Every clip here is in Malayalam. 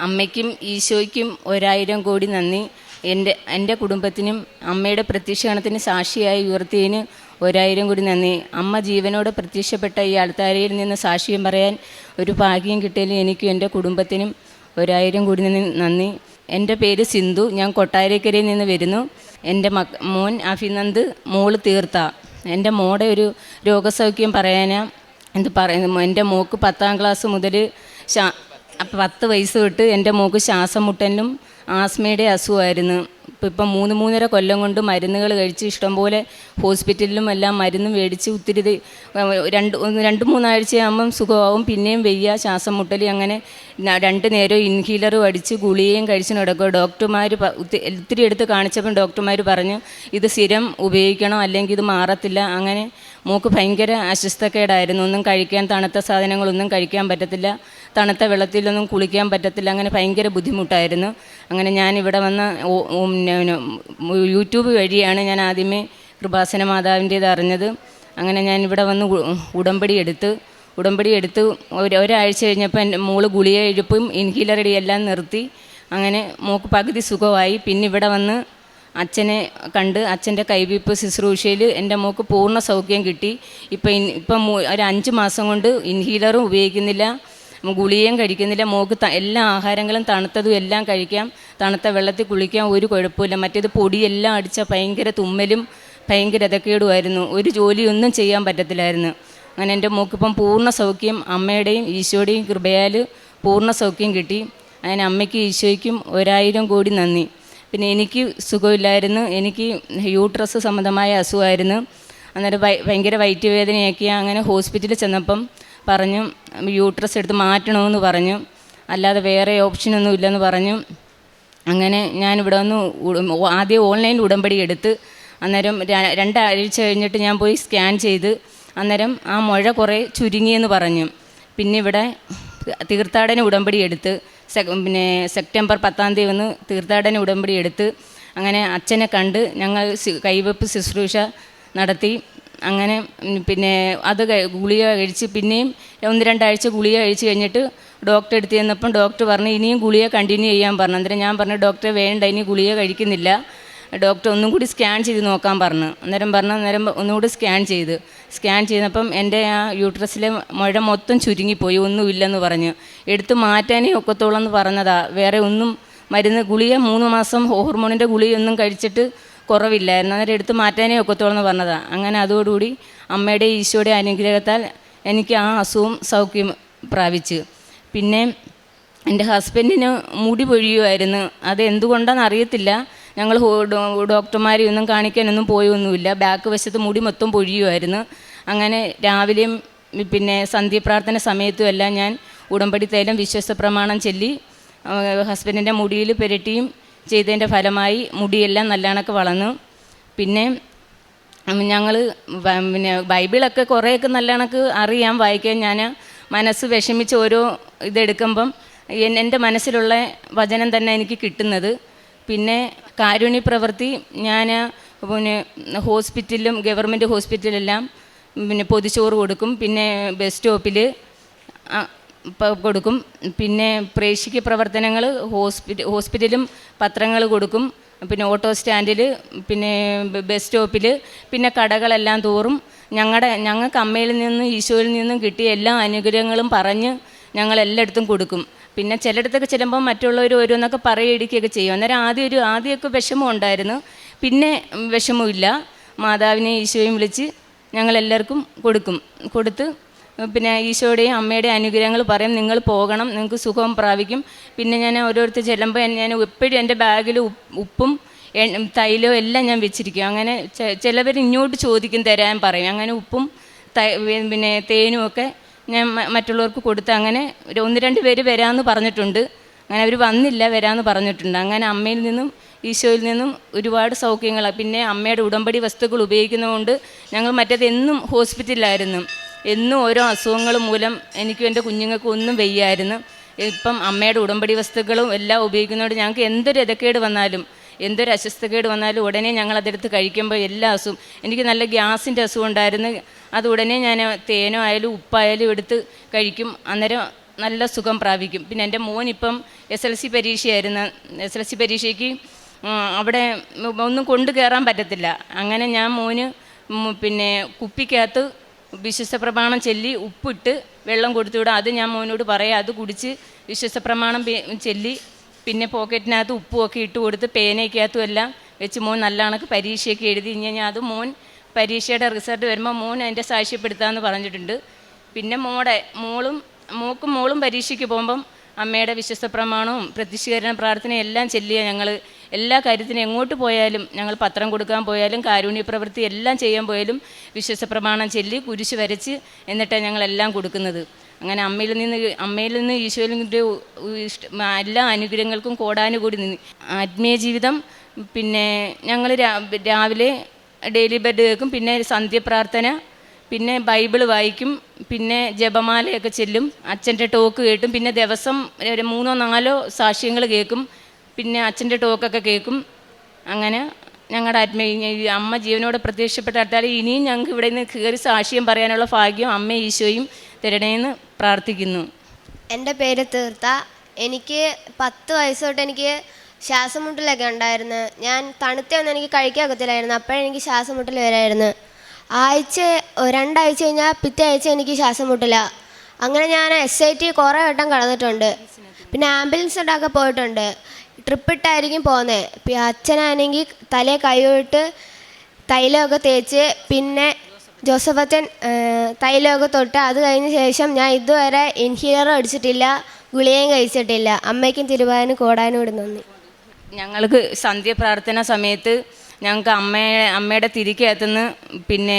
അമ്മയ്ക്കും ഈശോയ്ക്കും 1000 കോടി നന്ദി. എൻ്റെ കുടുംബത്തിനും അമ്മയുടെ പ്രത്യക്ഷണത്തിന് സാക്ഷിയായി ഉയർത്തിയതിന് 1000 കോടി നന്ദി. അമ്മ ജീവനോടെ പ്രത്യക്ഷപ്പെട്ട ഈ ആൾത്താരയിൽ നിന്ന് സാക്ഷ്യം പറയാൻ ഒരു ഭാഗ്യം കിട്ടിയതിൽ എനിക്കും എൻ്റെ കുടുംബത്തിനും 1000 കോടി നന്ദി. എൻ്റെ പേര് സിന്ധു. ഞാൻ കൊട്ടാരക്കരയിൽ നിന്ന് വരുന്നു. എൻ്റെ മോൻ അഭിനന്ദ്, മോള് തീർത്ത. എൻ്റെ മോടെ ഒരു രോഗസൗഖ്യം പറയാനാ പറയുന്നു. എൻ്റെ മോക്ക് 10ാം ക്ലാസ് മുതൽ 10 വയസ്സ് തൊട്ട് എൻ്റെ മോക്ക് ശ്വാസം മുട്ടലിനും ആസ്മയുടെ അസുഖമായിരുന്നു. ഇപ്പം 3-3.5 കൊല്ലം കൊണ്ട് മരുന്നുകൾ കഴിച്ച് ഇഷ്ടംപോലെ ഹോസ്പിറ്റലിലും എല്ലാം മരുന്ന് മേടിച്ച് ഒത്തിരി 2-3 ആഴ്ചയാകുമ്പം സുഖമാവും. പിന്നെയും വയ്യ, ശ്വാസം മുട്ടൽ. അങ്ങനെ 2 നേരം ഇൻഹീലറും അടിച്ച് ഗുളികയും കഴിച്ച് നടക്കുക. ഡോക്ടർമാർ ഒത്തിരി എടുത്ത് കാണിച്ചപ്പം ഡോക്ടർമാർ പറഞ്ഞു ഇത് സ്ഥിരം ഉപയോഗിക്കണം, അല്ലെങ്കിൽ ഇത് മാറത്തില്ല. അങ്ങനെ മോക്ക് ഭയങ്കര അസ്വസ്ഥക്കേടായിരുന്നു. ഒന്നും കഴിക്കാൻ, തണുത്ത സാധനങ്ങളൊന്നും കഴിക്കാൻ പറ്റത്തില്ല, തണുത്ത വെള്ളത്തിലൊന്നും കുളിക്കാൻ പറ്റത്തില്ല. അങ്ങനെ ഭയങ്കര ബുദ്ധിമുട്ടായിരുന്നു. അങ്ങനെ ഞാനിവിടെ വന്ന് യൂട്യൂബ് വഴിയാണ് ഞാൻ ആദ്യമേ കൃപാസന മാതാവിൻ്റേത് അറിഞ്ഞത്. അങ്ങനെ ഞാനിവിടെ വന്ന് ഉടമ്പടി എടുത്ത് ഒരാഴ്ച കഴിഞ്ഞപ്പോൾ എൻ്റെ മോള് ഗുളിക എഴുപ്പും ഇൻഹീലറുടെ എല്ലാം നിർത്തി. അങ്ങനെ മോക്ക് പകുതി സുഖമായി. പിന്നെ ഇവിടെ വന്ന് അച്ഛനെ കണ്ട് അച്ഛൻ്റെ കൈവയ്പ്പ് ശുശ്രൂഷയിൽ എൻ്റെ മോക്ക് പൂർണ്ണ സൗഖ്യം കിട്ടി. ഇപ്പം ഒരു 5 മാസം കൊണ്ട് ഇൻഹീലറും ഉപയോഗിക്കുന്നില്ല, ഗുളികയും കഴിക്കുന്നില്ല. മോക്ക് എല്ലാ ആഹാരങ്ങളും തണുത്തതും എല്ലാം കഴിക്കാം, തണുത്ത വെള്ളത്തിൽ കുളിക്കാം, ഒരു കുഴപ്പമില്ല. മറ്റേത് പൊടിയെല്ലാം അടിച്ച ഭയങ്കര തുമ്മലും ഭയങ്കര ഇതക്കേടുമായിരുന്നു. ഒരു ജോലിയൊന്നും ചെയ്യാൻ പറ്റത്തില്ലായിരുന്നു. അങ്ങനെ എൻ്റെ മോക്കിപ്പം പൂർണ്ണ സൗഖ്യം അമ്മയുടെയും ഈശോയുടെയും കൃപയാൽ പൂർണ്ണ സൗഖ്യം കിട്ടി. അങ്ങനെ അമ്മയ്ക്കും ഈശോയ്ക്കും 1000 കോടി നന്ദി. പിന്നെ എനിക്ക് സുഖമില്ലായിരുന്നു. എനിക്ക് യൂട്രസ് സംബന്ധമായ അസുഖമായിരുന്നു. അന്നേരം ഭയങ്കര വയറ്റുവേദനയൊക്കെ. അങ്ങനെ ഹോസ്പിറ്റലിൽ ചെന്നപ്പം പറഞ്ഞു യൂട്രസ് എടുത്ത് മാറ്റണമെന്ന് പറഞ്ഞു, അല്ലാതെ വേറെ ഓപ്ഷനൊന്നും ഇല്ലെന്ന് പറഞ്ഞു. അങ്ങനെ ഞാനിവിടെ വന്ന് ആദ്യം ഓൺലൈൻ ഉടമ്പടി എടുത്ത്, അന്നേരം 2 ആഴ്ച കഴിഞ്ഞിട്ട് ഞാൻ പോയി സ്കാൻ ചെയ്ത്, അന്നേരം ആ മുഴ കുറേ ചുരുങ്ങിയെന്ന് പറഞ്ഞു. പിന്നെ ഇവിടെ തീർത്ഥാടന ഉടമ്പടി എടുത്ത് പിന്നെ സെപ്റ്റംബർ 10-ാം തീയതി വന്ന് തീർത്ഥാടന ഉടമ്പടി എടുത്ത് അങ്ങനെ അച്ഛനെ കണ്ട് ഞങ്ങൾ കൈവയ്പ്പ് ശുശ്രൂഷ നടത്തി. അങ്ങനെ പിന്നെ അത് ഗുളിക കഴിച്ച് പിന്നെയും 1-2 ആഴ്ച ഗുളിക കഴിച്ച് കഴിഞ്ഞിട്ട് ഡോക്ടറെ അടുത്ത് ചെന്നപ്പം ഡോക്ടർ പറഞ്ഞു ഇനിയും ഗുളിക കണ്ടിന്യൂ ചെയ്യാൻ പറഞ്ഞു. അന്നേരം ഞാൻ പറഞ്ഞു ഡോക്ടറെ വേണ്ട, ഇനി ഗുളിക കഴിക്കുന്നില്ല, ഡോക്ടർ ഒന്നും കൂടി സ്കാൻ ചെയ്ത് നോക്കാൻ പറഞ്ഞു. അന്നേരം ഒന്നുകൂടി സ്കാൻ ചെയ്തപ്പം എൻ്റെ ആ യൂട്രസിലെ മുഴ മൊത്തം ചുരുങ്ങിപ്പോയി, ഒന്നുമില്ലെന്ന് പറഞ്ഞു. എടുത്ത് മാറ്റാനേ ഒക്കത്തോളെന്ന് പറഞ്ഞതാ. വേറെ ഒന്നും മരുന്ന് ഗുളിക 3 മാസം ഹോർമോണിൻ്റെ ഗുളികയൊന്നും കഴിച്ചിട്ട് കുറവില്ലായിരുന്നു. അന്നേരം എടുത്ത് മാറ്റാനേ ഒക്കത്തോളെന്ന് പറഞ്ഞതാ. അങ്ങനെ അതോടുകൂടി അമ്മയുടെ ഈശോയുടെ അനുഗ്രഹത്താൽ എനിക്ക് ആ അസുഖം സൗഖ്യം പ്രാപിച്ചു. പിന്നെ എൻ്റെ ഹസ്ബൻഡിന് മുടി പൊഴിയുമായിരുന്നു. അത് എന്തുകൊണ്ടാണെന്ന് അറിയത്തില്ല. ഞങ്ങൾ ഡോക്ടർമാരെയൊന്നും കാണിക്കാനൊന്നും പോയൊന്നുമില്ല. ബാക്ക് വശത്ത് മുടി മൊത്തം പൊഴിയുമായിരുന്നു. അങ്ങനെ രാവിലെയും പിന്നെ സന്ധ്യപ്രാർത്ഥന സമയത്തും എല്ലാം ഞാൻ ഉടമ്പടി തൈലം വിശ്വാസ പ്രമാണം ചൊല്ലി ഹസ്ബൻഡിൻ്റെ മുടിയിൽ പുരട്ടിയും ചെയ്തതിൻ്റെ ഫലമായി മുടിയെല്ലാം നല്ലവണ്ണമൊക്കെ വളർന്നു. പിന്നെ ഞങ്ങൾ പിന്നെ ബൈബിളൊക്കെ കുറേയൊക്കെ നല്ലവണ്ണക്ക് അറിയാം, വായിക്കാൻ. ഞാൻ മനസ്സ് വിഷമിച്ച് ഓരോ ഇതെടുക്കുമ്പം എൻ്റെ മനസ്സിലുള്ള വചനം തന്നെ എനിക്ക് കിട്ടുന്നത്. പിന്നെ കാരുണ്യ പ്രവൃത്തി ഞാൻ പിന്നെ ഹോസ്പിറ്റലിലും ഗവൺമെൻറ് ഹോസ്പിറ്റലെല്ലാം പിന്നെ പൊതിച്ചോറ് കൊടുക്കും. പിന്നെ ബസ് സ്റ്റോപ്പിൽ കൊടുക്കും. പിന്നെ പ്രേക്ഷിക പ്രവർത്തനങ്ങൾ ഹോസ്പിറ്റലും പത്രങ്ങൾ കൊടുക്കും. പിന്നെ ഓട്ടോ സ്റ്റാൻഡിൽ, പിന്നെ ബസ് സ്റ്റോപ്പിൽ, പിന്നെ കടകളെല്ലാം തോറും ഞങ്ങൾക്ക് അമ്മയിൽ നിന്നും ഈശോയിൽ നിന്നും കിട്ടിയ എല്ലാ അനുഗ്രഹങ്ങളും പറഞ്ഞ് ഞങ്ങളെല്ലായിടത്തും കൊടുക്കും. പിന്നെ ചിലയിടത്തൊക്കെ ചെല്ലുമ്പോൾ മറ്റുള്ളവർ ഓരോന്നൊക്കെ പറയുകയൊക്കെ ചെയ്യും. അന്നേരം ആദ്യമൊക്കെ വിഷമം ഉണ്ടായിരുന്നു. പിന്നെ വിഷമമില്ല. മാതാവിനെ ഈശോയും വിളിച്ച് ഞങ്ങളെല്ലാവർക്കും കൊടുത്ത് പിന്നെ ഈശോയുടെയും അമ്മയുടെയും അനുഗ്രഹങ്ങൾ പറയും. നിങ്ങൾ പോകണം, നിങ്ങൾക്ക് സുഖം പ്രാപിക്കും. പിന്നെ ഞാൻ ഓരോരുത്തർ ചെല്ലുമ്പോൾ ഞാൻ എപ്പോഴും എൻ്റെ ബാഗിൽ ഉപ്പും തൈലവും എല്ലാം ഞാൻ വെച്ചിരിക്കും. അങ്ങനെ ചിലവർ ഇങ്ങോട്ട് ചോദിക്കും, തരാൻ പറയും. അങ്ങനെ ഉപ്പും പിന്നെ തേനും ഒക്കെ ഞാൻ മറ്റുള്ളവർക്ക് കൊടുത്ത് അങ്ങനെ 1-2 പേര് വരാമെന്ന് പറഞ്ഞിട്ടുണ്ട്. അങ്ങനെ അവർ വന്നില്ല, വരാമെന്ന് പറഞ്ഞിട്ടുണ്ട്. അങ്ങനെ അമ്മയിൽ നിന്നും ഈശോയിൽ നിന്നും ഒരുപാട് സൗഖ്യങ്ങളാണ്. പിന്നെ അമ്മയുടെ ഉടമ്പടി വസ്തുക്കൾ ഉപയോഗിക്കുന്നതുകൊണ്ട് ഞങ്ങൾ മറ്റേത് എന്നും ഹോസ്പിറ്റലിലായിരുന്നു. എന്നും ഓരോ അസുഖങ്ങൾ മൂലം എനിക്കും എൻ്റെ കുഞ്ഞുങ്ങൾക്കും ഒന്നും വയ്യായിരുന്നു. ഇപ്പം അമ്മയുടെ ഉടമ്പടി വസ്തുക്കളും എല്ലാം ഉപയോഗിക്കുന്നതുകൊണ്ട് ഞങ്ങൾക്ക് എന്തൊരു ഇതക്കേട് വന്നാലും എന്തൊരു അസ്വസ്ഥക്കേട് വന്നാലും ഉടനെ ഞങ്ങളതെടുത്ത് കഴിക്കുമ്പോൾ എല്ലാ അസുഖം, എനിക്ക് നല്ല ഗ്യാസിൻ്റെ അസുഖം ഉണ്ടായിരുന്നു. അത് ഉടനെ ഞാൻ തേനോ ആയാലും ഉപ്പായാലും എടുത്ത് കഴിക്കും. അന്നേരം നല്ല സുഖം പ്രാപിക്കും. പിന്നെ എൻ്റെ മോനിപ്പം SLC പരീക്ഷയായിരുന്നു. SLC പരീക്ഷയ്ക്ക് അവിടെ ഒന്നും കൊണ്ടു കയറാൻ പറ്റത്തില്ല. അങ്ങനെ ഞാൻ മോന് പിന്നെ കുപ്പിക്കകത്ത് വിശ്വസ്ത പ്രമാണം ചൊല്ലി ഉപ്പിട്ട് വെള്ളം കൊടുത്തുവിടും. അത് ഞാൻ മോനോട് പറയാം, അത് കുടിച്ച് വിശ്വസ്ത പ്രമാണം ചൊല്ലി പിന്നെ പോക്കറ്റിനകത്ത് ഉപ്പുമൊക്കെ ഇട്ട് കൊടുത്ത് പേനയ്ക്കകത്തും എല്ലാം വെച്ച് മോൻ നല്ല കണക്ക് പരീക്ഷയൊക്കെ എഴുതി. ഇനി അത് മോൻ പരീക്ഷയുടെ റിസൾട്ട് വരുമ്പോൾ മോൻ അതിൻ്റെ സാക്ഷ്യപ്പെടുത്താമെന്ന് പറഞ്ഞിട്ടുണ്ട്. പിന്നെ മോളും പരീക്ഷയ്ക്ക് പോകുമ്പം അമ്മയുടെ വിശ്വസ്ത പ്രമാണവും പ്രത്യക്ഷീകരണ പ്രാർത്ഥനയും എല്ലാം ചൊല്ലിയ ഞങ്ങൾ എല്ലാ കാര്യത്തിനും എങ്ങോട്ട് പോയാലും, ഞങ്ങൾ പത്രം കൊടുക്കാൻ പോയാലും കാരുണ്യ പ്രവൃത്തി എല്ലാം ചെയ്യാൻ പോയാലും വിശ്വസ്ത പ്രമാണം ചൊല്ലി കുരിശ് വരച്ച് എന്നിട്ടാണ് ഞങ്ങളെല്ലാം കൊടുക്കുന്നത്. അങ്ങനെ അമ്മയിൽ നിന്ന് ഈശോയിലെ എല്ലാ അനുഗ്രഹങ്ങൾക്കും കോടാനുകൂടി നിന്ന് ആത്മീയ ജീവിതം. പിന്നെ ഞങ്ങൾ രാവിലെ ഡെയിലി ബെഡ് കേൾക്കും, പിന്നെ സന്ധ്യപ്രാർത്ഥന, പിന്നെ ബൈബിള് വായിക്കും, പിന്നെ ജപമാലയൊക്കെ ചെല്ലും, അച്ഛൻ്റെ ടോക്ക് കേട്ടും, പിന്നെ ദിവസം 3-4 സാക്ഷ്യങ്ങൾ കേൾക്കും, പിന്നെ അച്ഛൻ്റെ ടോക്കൊക്കെ കേൾക്കും. അങ്ങനെ ഞങ്ങളുടെ അമ്മ ജീവനോട് പ്രത്യക്ഷപ്പെട്ടാൽ ഇനിയും ഞങ്ങൾക്ക് ഇവിടെ നിന്ന് കയറി സാക്ഷ്യം പറയാനുള്ള ഭാഗ്യം അമ്മ ഈശോയും തരണേന്ന് പ്രാർത്ഥിക്കുന്നു. എൻ്റെ പേര് തീർത്ത. എനിക്ക് 10 വയസ്സ് തൊട്ട് എനിക്ക് ശ്വാസം മുട്ടലൊക്കെ ഉണ്ടായിരുന്നു. ഞാൻ തണുത്തൊന്നും എനിക്ക് കഴിക്കാൻ ഒക്കത്തില്ലായിരുന്നു. അപ്പോഴെനിക്ക് ശ്വാസം മുട്ടൽ വരായിരുന്നു. 2 ആഴ്ച കഴിഞ്ഞാൽ പിറ്റേ ആഴ്ച എനിക്ക് ശ്വാസം മുട്ടില്ല. അങ്ങനെ ഞാൻ SIT കുറേ വട്ടം കടന്നിട്ടുണ്ട്. പിന്നെ ആംബുലൻസ് ഉണ്ടാക്കി പോയിട്ടുണ്ട്. ട്രിപ്പിട്ടായിരിക്കും പോകുന്നത്. അച്ഛനാണെങ്കിൽ തലേ കൈവിട്ട് തൈലമൊക്കെ തേച്ച്, പിന്നെ ജോസഫച്ചൻ തൈലമൊക്കെ തൊട്ട്. അത് കഴിഞ്ഞ ശേഷം ഞാൻ ഇതുവരെ ഇൻഹീലറും അടിച്ചിട്ടില്ല, ഗുളികയും കഴിച്ചിട്ടില്ല. അമ്മയ്ക്കും തിരുവാനും കോടാനും കൂടി നന്ദി. ഞങ്ങൾക്ക് സന്ധ്യപ്രാർത്ഥന സമയത്ത് ഞങ്ങൾക്ക് അമ്മയുടെ തിരിക്കകത്തുനിന്ന് പിന്നെ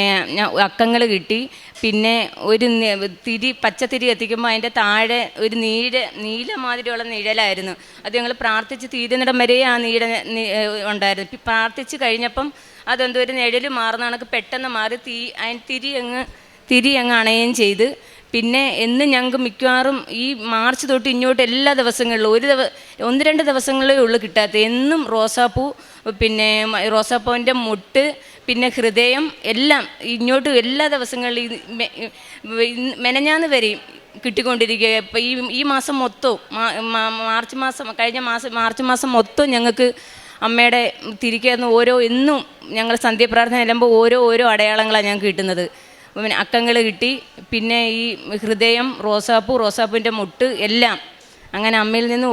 അക്കങ്ങൾ കിട്ടി. പിന്നെ ഒരു പച്ചത്തിരി കത്തിക്കുമ്പോൾ അതിൻ്റെ താഴെ ഒരു നീല മാതിരിയുള്ള നിഴലായിരുന്നു. അത് ഞങ്ങൾ പ്രാർത്ഥിച്ച് തീരുന്നിടം വരെ ആ ഉണ്ടായിരുന്നു. പ്രാർത്ഥിച്ച് കഴിഞ്ഞപ്പം അതെന്തോ ഒരു നിഴൽ മാറുന്ന കണക്ക് പെട്ടെന്ന് മാറി തിരി അങ്ങ് അണയുകയും ചെയ്ത്. പിന്നെ എന്നും ഞങ്ങൾക്ക് മിക്കവാറും ഈ മാർച്ച് തൊട്ട് ഇങ്ങോട്ട് എല്ലാ ദിവസങ്ങളിലും 1-2 ദിവസങ്ങളേ ഉള്ളൂ കിട്ടാത്ത. എന്നും റോസാപ്പൂ, പിന്നെ റോസാപ്പൂവിൻ്റെ മുട്ട്, പിന്നെ ഹൃദയം എല്ലാം ഇങ്ങോട്ട് എല്ലാ ദിവസങ്ങളിലും മെനഞ്ഞാന്ന് വരെയും കിട്ടിക്കൊണ്ടിരിക്കുക. ഇപ്പം ഈ മാസം മൊത്തവും മാർച്ച് മാസം മൊത്തം ഞങ്ങൾക്ക് അമ്മയുടെ തിരിക്കുന്ന എന്നും ഞങ്ങൾ സന്ധ്യപ്രാർത്ഥന ചെല്ലുമ്പോൾ ഓരോ അടയാളങ്ങളാണ് ഞങ്ങൾക്ക് കിട്ടുന്നത്. പിന്നെ അക്കങ്ങൾ കിട്ടി, പിന്നെ ഈ ഹൃദയം, റോസാപ്പൂവിൻ്റെ മുട്ട് എല്ലാം. അങ്ങനെ അമ്മയിൽ നിന്ന്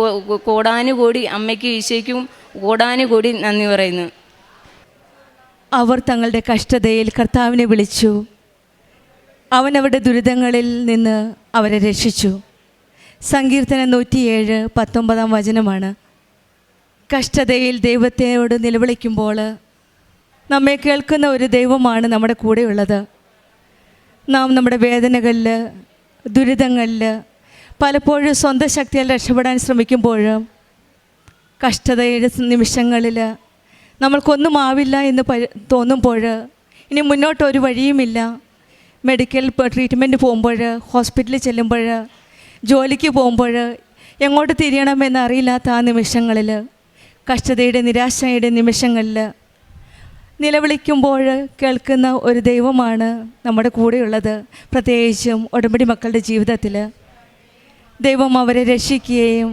കോടാനുകൂടി അമ്മയ്ക്കും ഈശോയ്ക്കും കോടാനുകൂടി നന്ദി പറയുന്നു. അവർ തങ്ങളുടെ കഷ്ടതയിൽ കർത്താവിനെ വിളിച്ചു. അവൻ അവരുടെ ദുരിതങ്ങളിൽ നിന്ന് അവരെ രക്ഷിച്ചു. സങ്കീർത്തനം 107:19 വചനമാണ്. കഷ്ടതയിൽ ദൈവത്തോട് നിലവിളിക്കുമ്പോൾ നമ്മെ കേൾക്കുന്ന ഒരു ദൈവമാണ് നമ്മുടെ കൂടെയുള്ളത്. നാം നമ്മുടെ വേദനകളിൽ, ദുരിതങ്ങളിൽ പലപ്പോഴും സ്വന്തം ശക്തിയാൽ രക്ഷപ്പെടാൻ ശ്രമിക്കുമ്പോൾ, കഷ്ടതയുടെ നിമിഷങ്ങളിൽ നമ്മൾക്കൊന്നും ആവില്ല എന്ന് തോന്നുമ്പോൾ, ഇനി മുന്നോട്ടൊരു വഴിയുമില്ല, മെഡിക്കൽ ട്രീറ്റ്മെൻറ്റ് പോകുമ്പോൾ, ഹോസ്പിറ്റലിൽ ചെല്ലുമ്പോൾ, ജോലിക്ക് പോകുമ്പോൾ എങ്ങോട്ട് തിരിയണമെന്ന് അറിയില്ലാത്ത ആ നിമിഷങ്ങളിൽ, കഷ്ടതയുടെ നിരാശയുടെ നിമിഷങ്ങളിൽ നിലവിളിക്കുമ്പോൾ കേൾക്കുന്ന ഒരു ദൈവമാണ് നമ്മുടെ കൂടെയുള്ളത്. പ്രത്യേകിച്ചും ഉടമ്പടി മക്കളുടെ ജീവിതത്തിൽ ദൈവം അവരെ രക്ഷിക്കുകയും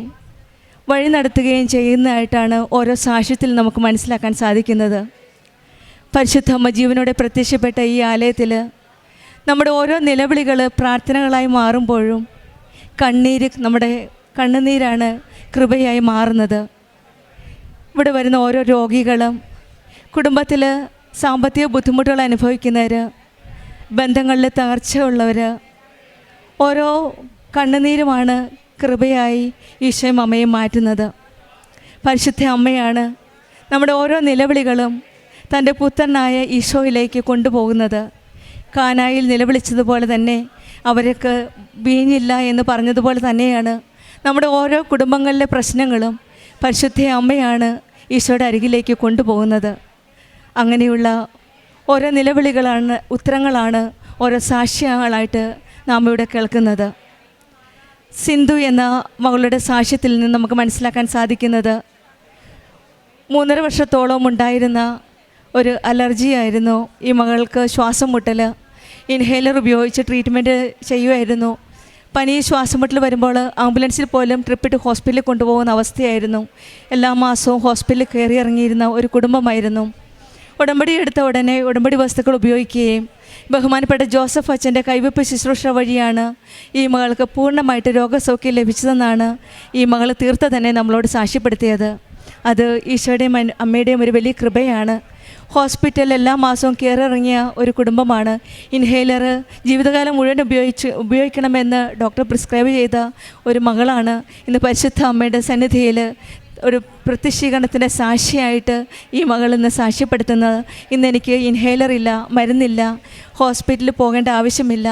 വഴി നടത്തുകയും ചെയ്യുന്നതായിട്ടാണ് ഓരോ സാക്ഷ്യത്തിൽ നമുക്ക് മനസ്സിലാക്കാൻ സാധിക്കുന്നത്. പരിശുദ്ധ അമ്മ ജീവനോടെ പ്രത്യക്ഷപ്പെട്ട ഈ ആലയത്തിൽ നമ്മുടെ ഓരോ നിലവിളികൾ പ്രാർത്ഥനകളായി മാറുമ്പോഴും നമ്മുടെ കണ്ണുനീരാണ് കൃപയായി മാറുന്നത്. ഇവിടെ വരുന്ന ഓരോ രോഗികളും, കുടുംബത്തിൽ സാമ്പത്തിക ബുദ്ധിമുട്ടുകൾ അനുഭവിക്കുന്നവർ, ബന്ധങ്ങളിൽ തകർച്ചയുള്ളവർ, ഓരോ കണ്ണുനീരുമാണ് കൃപയായി ഈശോയും അമ്മയും മാറ്റുന്നത്. പരിശുദ്ധ അമ്മയാണ് നമ്മുടെ ഓരോ നിലവിളികളും തൻ്റെ പുത്രനായ ഈശോയിലേക്ക് കൊണ്ടുപോകുന്നത്. കാനായിൽ നിലവിളിച്ചതുപോലെ തന്നെ അവർക്ക് വീഞ്ഞില്ല എന്ന് പറഞ്ഞതുപോലെ തന്നെയാണ് നമ്മുടെ ഓരോ കുടുംബങ്ങളിലെ പ്രശ്നങ്ങളും പരിശുദ്ധ അമ്മയാണ് ഈശോയുടെ അരികിലേക്ക് കൊണ്ടുപോകുന്നത്. അങ്ങനെയുള്ള ഓരോ ഉത്തരങ്ങളാണ് ഓരോ സാക്ഷ്യങ്ങളായിട്ട് നാം ഇവിടെ കേൾക്കുന്നത്. സിന്ധു എന്ന മകളുടെ സാക്ഷ്യത്തിൽ നിന്ന് നമുക്ക് മനസ്സിലാക്കാൻ സാധിക്കുന്നത് 3.5 വർഷത്തോളം ഉണ്ടായിരുന്ന ഒരു അലർജിയായിരുന്നു ഈ മകൾക്ക്. ശ്വാസം മുട്ടൽ, ഇൻഹേലർ ഉപയോഗിച്ച് ട്രീറ്റ്മെൻറ്റ് ചെയ്യുമായിരുന്നു. പനി ശ്വാസം മുട്ടൽ വരുമ്പോൾ ആംബുലൻസിൽ പോലും ട്രിപ്പിട്ട് ഹോസ്പിറ്റലിൽ കൊണ്ടുപോകുന്ന അവസ്ഥയായിരുന്നു. എല്ലാ മാസവും ഹോസ്പിറ്റലിൽ കയറി ഇറങ്ങിയിരുന്ന ഒരു കുടുംബമായിരുന്നു. ഉടമ്പടി എടുത്ത ഉടനെ ഉടമ്പടി വസ്തുക്കൾ ഉപയോഗിക്കുകയും ബഹുമാനപ്പെട്ട ജോസഫ് അച്ഛൻ്റെ കൈവെപ്പ് ശുശ്രൂഷ വഴിയാണ് ഈ മകൾക്ക് പൂർണ്ണമായിട്ട് രോഗസൗഖ്യം ലഭിച്ചതെന്നാണ് ഈ മകൾ തീർത്ത തന്നെ നമ്മളോട് സാക്ഷ്യപ്പെടുത്തിയത്. അത് ഈശോയുടെയും അമ്മയുടെയും ഒരു വലിയ കൃപയാണ്. ഹോസ്പിറ്റലിൽ എല്ലാ മാസവും കയറിറങ്ങിയ ഒരു കുടുംബമാണ്. ഇൻഹേലർ ജീവിതകാലം മുഴുവൻ ഉപയോഗിക്കണമെന്ന് ഡോക്ടർ പ്രിസ്ക്രൈബ് ചെയ്ത ഒരു മകളാണ് ഇന്ന് പരിശുദ്ധ അമ്മയുടെ സന്നിധിയിൽ ഒരു പ്രത്യക്ഷീകരണത്തിൻ്റെ സാക്ഷിയായിട്ട് ഈ മകൾ ഇന്ന് സാക്ഷ്യപ്പെടുത്തുന്നത്. ഇന്നെനിക്ക് ഇൻഹേലർ ഇല്ല, മരുന്നില്ല, ഹോസ്പിറ്റലിൽ പോകേണ്ട ആവശ്യമില്ല.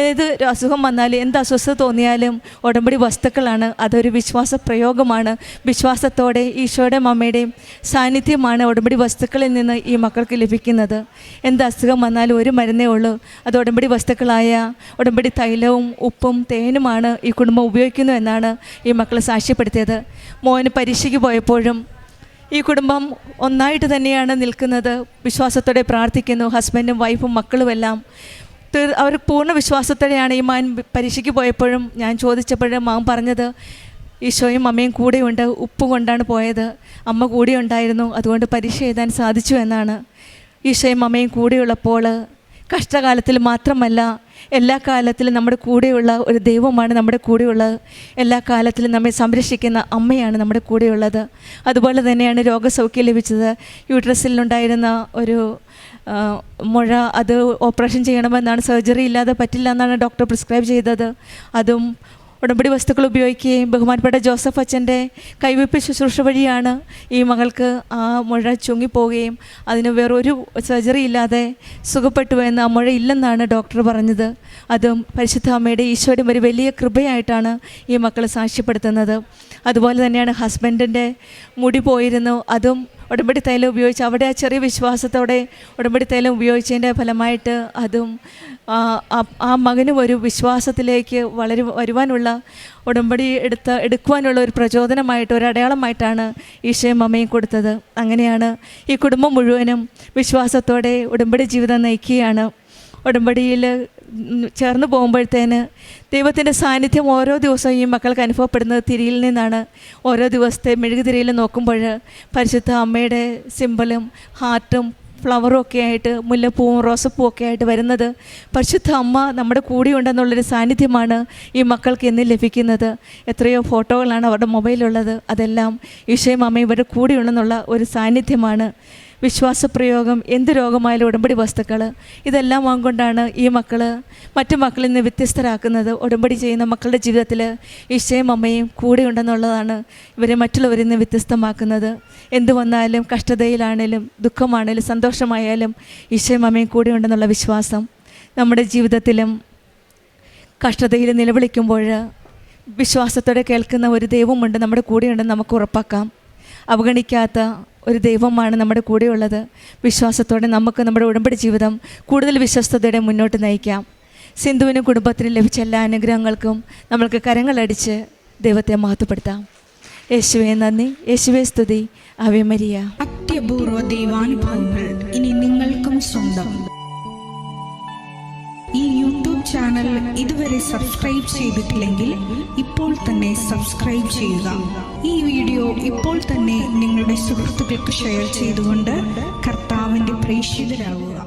ഏത് അസുഖം വന്നാലും എന്ത് അസ്വസ്ഥത തോന്നിയാലും ഉടമ്പടി വസ്തുക്കളാണ്. അതൊരു വിശ്വാസ പ്രയോഗമാണ്. വിശ്വാസത്തോടെ ഈശോയുടെയും അമ്മയുടെയും സാന്നിധ്യമാണ് ഉടമ്പടി വസ്തുക്കളിൽ നിന്ന് ഈ മക്കൾക്ക് ലഭിക്കുന്നത്. എന്ത് അസുഖം വന്നാലും ഒരു മരുന്നേ ഉള്ളൂ, അത് ഉടമ്പടി വസ്തുക്കളായ ഉടമ്പടി തൈലവും ഉപ്പും തേനുമാണ് ഈ കുടുംബം ഉപയോഗിക്കുന്നു എന്നാണ് ഈ മക്കൾ സാക്ഷ്യപ്പെടുത്തിയത്. മോന് പരീക്ഷയ്ക്ക് പോയപ്പോഴും ഈ കുടുംബം ഒന്നായിട്ട് തന്നെയാണ് നിൽക്കുന്നത്. വിശ്വാസത്തോടെ പ്രാർത്ഥിക്കുന്നു. ഹസ്ബൻഡും വൈഫും മക്കളുമെല്ലാം അവർ പൂർണ്ണ വിശ്വാസത്തോടെയാണ് ഈ മകൻ പരീക്ഷയ്ക്ക് പോയപ്പോഴും ഞാൻ ചോദിച്ചപ്പോഴും മകൻ പറഞ്ഞത് ഈശോയും അമ്മയും കൂടെയുണ്ട്, ഉപ്പ് കൊണ്ടാണ് പോയത്, അമ്മ കൂടെ ഉണ്ടായിരുന്നു, അതുകൊണ്ട് പരീക്ഷ എഴുതാൻ സാധിച്ചു എന്നാണ്. ഈശോയും അമ്മയും കൂടെയുള്ളപ്പോൾ കഷ്ടകാലത്തിൽ മാത്രമല്ല എല്ലാ കാലത്തിലും നമ്മുടെ കൂടെയുള്ള ഒരു ദൈവമാണ് നമ്മുടെ കൂടെയുള്ളത്. എല്ലാ കാലത്തിലും നമ്മെ സംരക്ഷിക്കുന്ന അമ്മയാണ് നമ്മുടെ കൂടെയുള്ളത്. അതുപോലെ തന്നെയാണ് രോഗസൗഖ്യം ലഭിച്ചത്. യൂട്രസിലുണ്ടായിരുന്ന ഒരു മുഴ, അത് ഓപ്പറേഷൻ ചെയ്യണമെന്നാണ്, സർജറി ഇല്ലാതെ പറ്റില്ല എന്നാണ് ഡോക്ടർ പ്രിസ്ക്രൈബ് ചെയ്തത്. അതും ഉടമ്പടി വസ്തുക്കൾ ഉപയോഗിക്കുകയും ബഹുമാനപ്പെട്ട ജോസഫ് അച്ഛൻ്റെ കൈവെപ്പ് ശുശ്രൂഷ വഴിയാണ് ഈ മകൾക്ക് ആ മുഴ ചുങ്ങിപ്പോവുകയും അതിന് വേറൊരു സർജറി ഇല്ലാതെ സുഖപ്പെട്ടു എന്ന്, ആ മുഴ ഇല്ലെന്നാണ് ഡോക്ടർ പറഞ്ഞത്. അതും പരിശുദ്ധ അമ്മയുടെ ഈശോയുടെ ഒരു വലിയ കൃപയായിട്ടാണ് ഈ മക്കൾ സാക്ഷ്യപ്പെടുത്തുന്നത്. അതുപോലെ തന്നെയാണ് ഹസ്ബൻഡിൻ്റെ മുടി പോയിരുന്നു, അതും ഉടമ്പടി തൈലം ഉപയോഗിച്ച് അവിടെ ആ ചെറിയ വിശ്വാസത്തോടെ ഉടമ്പടി തൈലം ഉപയോഗിച്ചതിൻ്റെ ഫലമായിട്ട് അതും ആ മകനും ഒരു വിശ്വാസത്തിലേക്ക് വരുവാനുള്ള ഉടമ്പടി എടുക്കുവാനുള്ള ഒരു പ്രചോദനമായിട്ട്, ഒരു അടയാളമായിട്ടാണ് ഈശോയും അമ്മയും കൊടുത്തത്. അങ്ങനെയാണ് ഈ കുടുംബം മുഴുവനും വിശ്വാസത്തോടെ ഉടമ്പടി ജീവിതം നയിക്കുകയാണ്. ഉടമ്പടിയിൽ ചേർന്ന് പോകുമ്പോഴത്തേന് ദൈവത്തിൻ്റെ സാന്നിധ്യം ഓരോ ദിവസവും ഈ മക്കൾക്ക് അനുഭവപ്പെടുന്നത് തിരിയിൽ നിന്നാണ്. ഓരോ ദിവസത്തെ മെഴുകുതിരിയിൽ നോക്കുമ്പോൾ പരിശുദ്ധ അമ്മയുടെ സിമ്പലും ഹാർട്ടും ഫ്ലവറും ഒക്കെ ആയിട്ട്, മുല്ലപ്പൂവും റോസപ്പൂവും ഒക്കെ ആയിട്ട് വരുന്നത് പരിശുദ്ധ അമ്മ നമ്മുടെ കൂടെ ഉണ്ടെന്നുള്ളൊരു സാന്നിധ്യമാണ് ഈ മക്കൾക്ക് ഇന്ന് ലഭിക്കുന്നത്. എത്രയോ ഫോട്ടോകളാണ് അവരുടെ മൊബൈലുള്ളത്, അതെല്ലാം ഈശോയും അമ്മയും ഇവരുടെ കൂടെ ഉണ്ടെന്നുള്ള ഒരു സാന്നിധ്യമാണ്. വിശ്വാസപ്രയോഗം, എന്ത് രോഗമായാലും ഉടമ്പടി വസ്തുക്കൾ, ഇതെല്ലാം കൊണ്ടാണ് ഈ മക്കൾ മറ്റു മക്കളിൽ നിന്ന് വ്യത്യസ്തരാക്കുന്നത്. ഉടമ്പടി ചെയ്യുന്ന മക്കളുടെ ജീവിതത്തിൽ ഈശോയും അമ്മയും കൂടെ ഉണ്ടെന്നുള്ളതാണ് ഇവരെ മറ്റുള്ളവരിൽ നിന്ന് വ്യത്യസ്തമാക്കുന്നത്. എന്തു വന്നാലും, കഷ്ടതയിലാണേലും ദുഃഖമാണേലും സന്തോഷമായാലും ഈശോയും അമ്മയും കൂടെ ഉണ്ടെന്നുള്ള വിശ്വാസം നമ്മുടെ ജീവിതത്തിലും കഷ്ടതയിൽ നിലവിളിക്കുമ്പോൾ വിശ്വാസത്തോടെ കേൾക്കുന്ന ഒരു ദൈവമുണ്ട്, നമ്മുടെ കൂടെയുണ്ടെന്ന് നമുക്ക് ഉറപ്പാക്കാം. അവഗണിക്കാത്ത ഒരു ദൈവമാണ് നമ്മുടെ കൂടെയുള്ളത്. വിശ്വാസത്തോടെ നമുക്ക് നമ്മുടെ ഉടമ്പടി ജീവിതം കൂടുതൽ വിശ്വസ്തയോടെ മുന്നോട്ട് നയിക്കാം. സിന്ധുവിനും കുടുംബത്തിനും ലഭിച്ച എല്ലാ അനുഗ്രഹങ്ങൾക്കും നമ്മൾക്ക് കരങ്ങളടിച്ച് ദൈവത്തെ മഹത്വപ്പെടുത്താം. യേശുവേ നന്ദി, യേശുവേ സ്തുതി, ആവേ മരിയ. അത്യപൂർവ ദൈവാനുഭവങ്ങൾ ഇനി നിങ്ങൾക്കും സ്വന്തം. ഈ യൂട്യൂബ് ചാനൽ ഇതുവരെ സബ്സ്ക്രൈബ് ചെയ്തിട്ടില്ലെങ്കിൽ ഇപ്പോൾ തന്നെ സബ്സ്ക്രൈബ് ചെയ്യുക. ഈ വീഡിയോ ഇപ്പോൾ തന്നെ നിങ്ങളുടെ സുഹൃത്തുക്കൾക്ക് ഷെയർ ചെയ്തുകൊണ്ട് കർത്താവിൻ്റെ പ്രേക്ഷിതരാകുക.